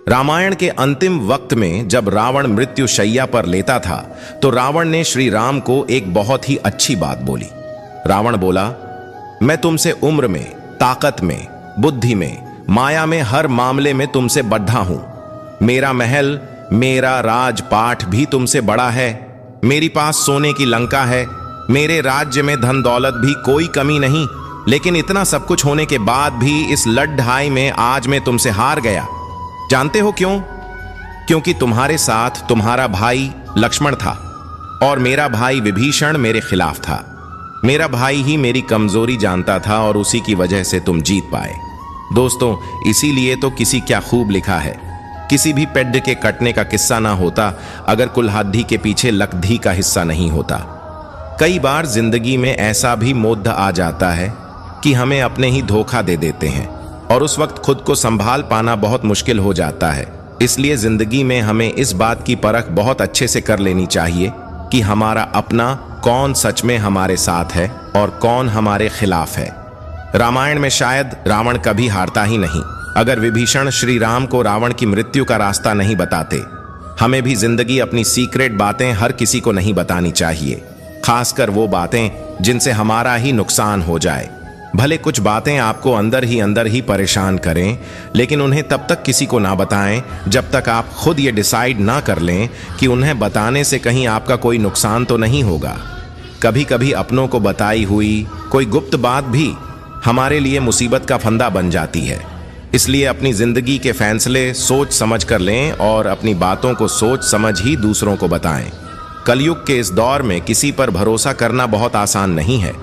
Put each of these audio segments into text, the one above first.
रामायण के अंतिम वक्त में जब रावण मृत्यु शैया पर लेता था तो रावण ने श्री राम को एक बहुत ही अच्छी बात बोली। रावण बोला, मैं तुमसे उम्र में, ताकत में, बुद्धि में, माया में, हर मामले में तुमसे बढ़ा हूं। मेरा महल, मेरा राजपाट भी तुमसे बड़ा है। मेरी पास सोने की लंका है। मेरे राज्य में धन दौलत भी कोई कमी नहीं। लेकिन इतना सब कुछ होने के बाद भी इस लड़ाई में आज मैं तुमसे हार गया। जानते हो क्यों? क्योंकि तुम्हारे साथ तुम्हारा भाई लक्ष्मण था और मेरा भाई विभीषण मेरे खिलाफ था। मेरा भाई ही मेरी कमजोरी जानता था और उसी की वजह से तुम जीत पाए। दोस्तों, इसीलिए तो किसी क्या खूब लिखा है, किसी भी पेड़ के कटने का किस्सा ना होता अगर कुल्हाड़ी के पीछे लकड़ी का हिस्सा नहीं होता। कई बार जिंदगी में ऐसा भी मोड़ आ जाता है कि हमें अपने ही धोखा दे देते हैं और उस वक्त खुद को संभाल पाना बहुत मुश्किल हो जाता है। इसलिए जिंदगी में हमें इस बात की परख बहुत अच्छे से कर लेनी चाहिए कि हमारा अपना कौन सच में हमारे साथ है और कौन हमारे खिलाफ है। रामायण में शायद रावण कभी हारता ही नहीं। अगर विभीषण श्री राम को रावण की मृत्यु का रास्ता नहीं बताते, हमें भी जिंदगी अपनी सीक्रेट बातें हर किसी को नहीं बतानी चाहिए, खासकर वो बातें जिनसे हमारा ही नुकसान हो जाए। भले कुछ बातें आपको अंदर ही परेशान करें, लेकिन उन्हें तब तक किसी को ना बताएं जब तक आप खुद ये डिसाइड ना कर लें कि उन्हें बताने से कहीं आपका कोई नुकसान तो नहीं होगा। कभी कभी अपनों को बताई हुई कोई गुप्त बात भी हमारे लिए मुसीबत का फंदा बन जाती है। इसलिए अपनी जिंदगी के फैसले सोच समझ कर लें और अपनी बातों को सोच समझ ही दूसरों को बताएं। कलयुग के इस दौर में किसी पर भरोसा करना बहुत आसान नहीं है।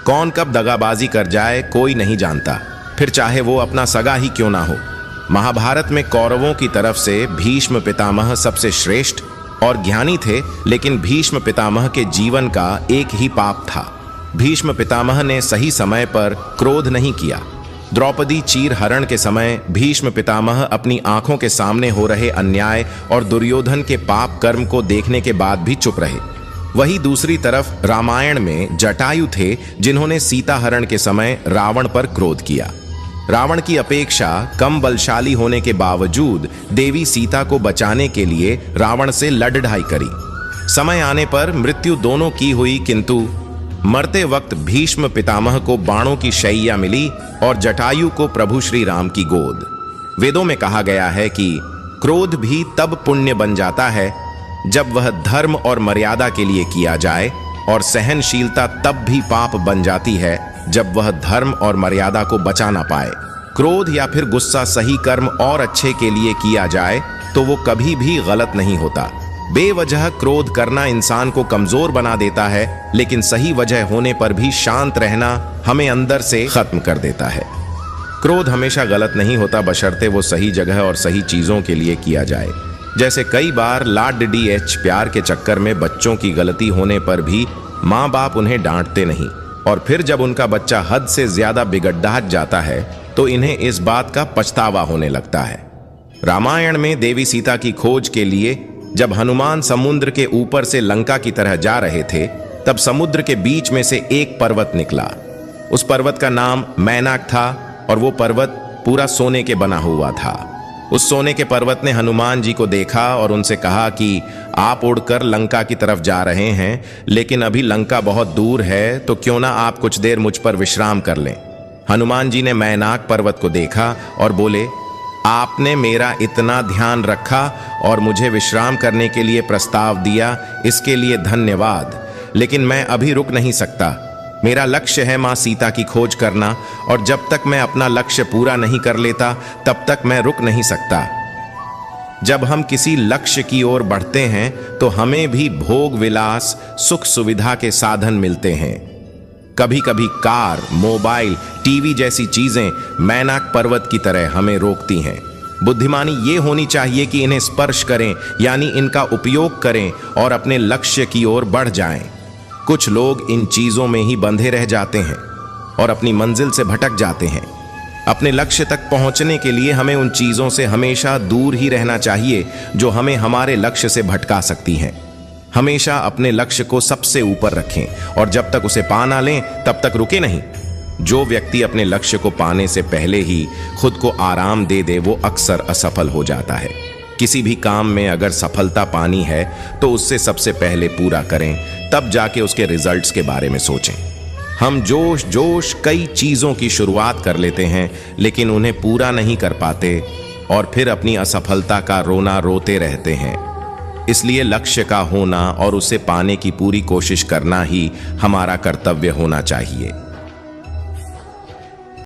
कौन कब दगाबाजी कर जाए कोई नहीं जानता, फिर चाहे वो अपना सगा ही क्यों ना हो। महाभारत में कौरवों की तरफ से भीष्म पितामह सबसे श्रेष्ठ और ज्ञानी थे, लेकिन भीष्म पितामह के जीवन का एक ही पाप था। भीष्म पितामह ने सही समय पर क्रोध नहीं किया। द्रौपदी चीर हरण के समय भीष्म पितामह अपनी आंखों के सामने हो रहे अन्याय और दुर्योधन के पाप कर्म को देखने के बाद भी चुप रहे। वही दूसरी तरफ रामायण में जटायु थे, जिन्होंने सीता हरण के समय रावण पर क्रोध किया। रावण की अपेक्षा कम बलशाली होने के बावजूद देवी सीता को बचाने के लिए रावण से लड़ाई करी। समय आने पर मृत्यु दोनों की हुई, किंतु मरते वक्त भीष्म पितामह को बाणों की शैया मिली और जटायु को प्रभु श्री राम की गोद। वेदों में कहा गया है कि क्रोध भी तब पुण्य बन जाता है जब वह धर्म और मर्यादा के लिए किया जाए, और सहनशीलता तब भी पाप बन जाती है जब वह धर्म और मर्यादा को बचा ना पाए। क्रोध या फिर गुस्सा सही कर्म और अच्छे के लिए किया जाए तो वो कभी भी गलत नहीं होता। बेवजह क्रोध करना इंसान को कमजोर बना देता है, लेकिन सही वजह होने पर भी शांत रहना हमें अंदर से खत्म कर देता है। क्रोध हमेशा गलत नहीं होता, बशर्ते वो सही जगह और सही चीजों के लिए किया जाए। जैसे कई बार लाड डीएच प्यार के चक्कर में बच्चों की गलती होने पर भी माँ बाप उन्हें डांटते नहीं, और फिर जब उनका बच्चा हद से ज्यादा बिगड़ जाता है तो इन्हें इस बात का पछतावा होने लगता है। रामायण में देवी सीता की खोज के लिए जब हनुमान समुद्र के ऊपर से लंका की तरह जा रहे थे, तब समुद्र के बीच में से एक पर्वत निकला। उस पर्वत का नाम मैनाक था और वो पर्वत पूरा सोने के बना हुआ था। उस सोने के पर्वत ने हनुमान जी को देखा और उनसे कहा कि आप उड़कर लंका की तरफ जा रहे हैं, लेकिन अभी लंका बहुत दूर है, तो क्यों ना आप कुछ देर मुझ पर विश्राम कर लें। हनुमान जी ने मैनाक पर्वत को देखा और बोले, आपने मेरा इतना ध्यान रखा और मुझे विश्राम करने के लिए प्रस्ताव दिया, इसके लिए धन्यवाद, लेकिन मैं अभी रुक नहीं सकता। मेरा लक्ष्य है माँ सीता की खोज करना, और जब तक मैं अपना लक्ष्य पूरा नहीं कर लेता तब तक मैं रुक नहीं सकता। जब हम किसी लक्ष्य की ओर बढ़ते हैं तो हमें भी भोग विलास, सुख सुविधा के साधन मिलते हैं। कभी कभी कार, मोबाइल, टीवी जैसी चीजें मैनाक पर्वत की तरह हमें रोकती हैं। बुद्धिमानी ये होनी चाहिए कि इन्हें स्पर्श करें, यानी इनका उपयोग करें और अपने लक्ष्य की ओर बढ़ जाएं। कुछ लोग इन चीजों में ही बंधे रह जाते हैं और अपनी मंजिल से भटक जाते हैं। अपने लक्ष्य तक पहुंचने के लिए हमें उन चीजों से हमेशा दूर ही रहना चाहिए जो हमें हमारे लक्ष्य से भटका सकती हैं। हमेशा अपने लक्ष्य को सबसे ऊपर रखें और जब तक उसे पा ना लें तब तक रुके नहीं। जो व्यक्ति अपने लक्ष्य को पाने से पहले ही खुद को आराम दे दे वो अक्सर असफल हो जाता है। किसी भी काम में अगर सफलता पानी है तो उससे सबसे पहले पूरा करें, तब जाके उसके रिजल्ट्स के बारे में सोचें। हम जोश जोश कई चीजों की शुरुआत कर लेते हैं लेकिन उन्हें पूरा नहीं कर पाते और फिर अपनी असफलता का रोना रोते रहते हैं। इसलिए लक्ष्य का होना और उसे पाने की पूरी कोशिश करना ही हमारा कर्तव्य होना चाहिए।